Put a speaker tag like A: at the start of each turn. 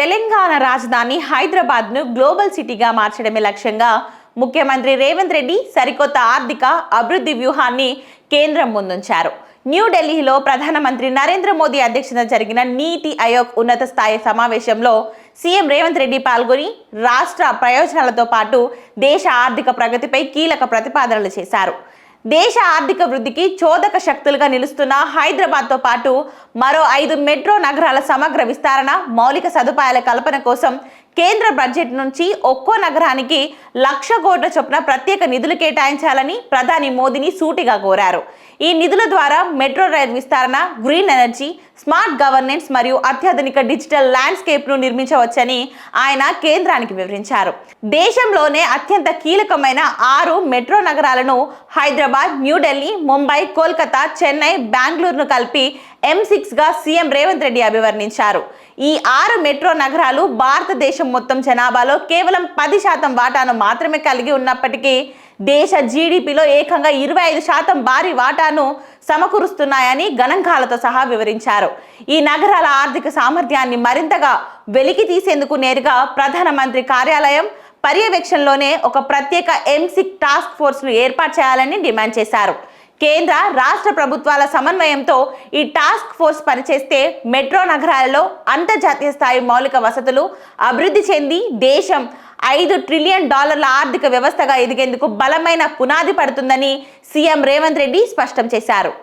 A: తెలంగాణ రాజధాని హైదరాబాద్ను గ్లోబల్ సిటీగా మార్చడమే లక్ష్యంగా ముఖ్యమంత్రి రేవంత్ రెడ్డి సరికొత్త ఆర్థిక అభివృద్ధి వ్యూహాన్ని కేంద్రం ముందుంచారు. న్యూఢిల్లీలో ప్రధానమంత్రి నరేంద్ర మోదీ అధ్యక్షతన జరిగిన నీతి ఆయోగ్ ఉన్నత స్థాయి సమావేశంలో సీఎం రేవంత్ రెడ్డి పాల్గొని రాష్ట్ర ప్రయోజనాలతో పాటు దేశ ఆర్థిక ప్రగతిపై కీలక ప్రతిపాదనలు చేశారు. దేశ ఆర్థిక వృద్ధికి చోదక శక్తులుగా నిలుస్తున్న హైదరాబాద్తో పాటు మరో 5 మెట్రో నగరాల సమగ్ర విస్తరణ, మౌలిక సదుపాయాల కల్పన కోసం కేంద్ర బడ్జెట్ నుంచి ఒక్కో నగరానికి 1,00,000 కోట్ల చొప్పున ప్రత్యేక నిధులు కేటాయించాలని ప్రధాని మోదీని సూటిగా కోరారు. ఈ నిధుల ద్వారా మెట్రో రైల్ విస్తరణ, గ్రీన్ ఎనర్జీ, స్మార్ట్ గవర్నెన్స్ మరియు అత్యాధునిక డిజిటల్ ల్యాండ్స్కేప్ను నిర్మించవచ్చని ఆయన కేంద్రానికి వివరించారు. దేశంలోనే అత్యంత కీలకమైన 6 మెట్రో నగరాలను హైదరాబాద్, న్యూఢిల్లీ, ముంబై, కోల్కతా, చెన్నై, బెంగళూరును కలిపి M6గా సీఎం రేవంత్ రెడ్డి అభివర్ణించారు. ఈ 6 మెట్రో నగరాలు భారతదేశం మొత్తం జనాభాలో కేవలం 10% వాటాను మాత్రమే కలిగి ఉన్నప్పటికీ దేశ జీడిపిలో ఏకంగా 25% భారీ వాటాను సమకూరుస్తున్నాయని గణాంకాలతో సహా వివరించారు. ఈ నగరాల ఆర్థిక సామర్థ్యాన్ని మరింతగా వెలికి తీసేందుకు నేరుగా ప్రధానమంత్రి కార్యాలయం పర్యవేక్షణలోనే ఒక ప్రత్యేక M6 టాస్క్ ఫోర్స్ను ఏర్పాటు చేయాలని డిమాండ్ చేశారు. కేంద్ర, రాష్ట్ర ప్రభుత్వాల సమన్వయంతో ఈ టాస్క్ ఫోర్స్ పనిచేస్తే మెట్రో నగరాలలో అంతర్జాతీయ స్థాయి మౌలిక వసతులు అభివృద్ధి చెంది దేశం $5 ట్రిలియన్ ఆర్థిక వ్యవస్థగా ఎదిగేందుకు బలమైన పునాది పడుతుందని సీఎం రేవంత్ రెడ్డి స్పష్టం చేశారు.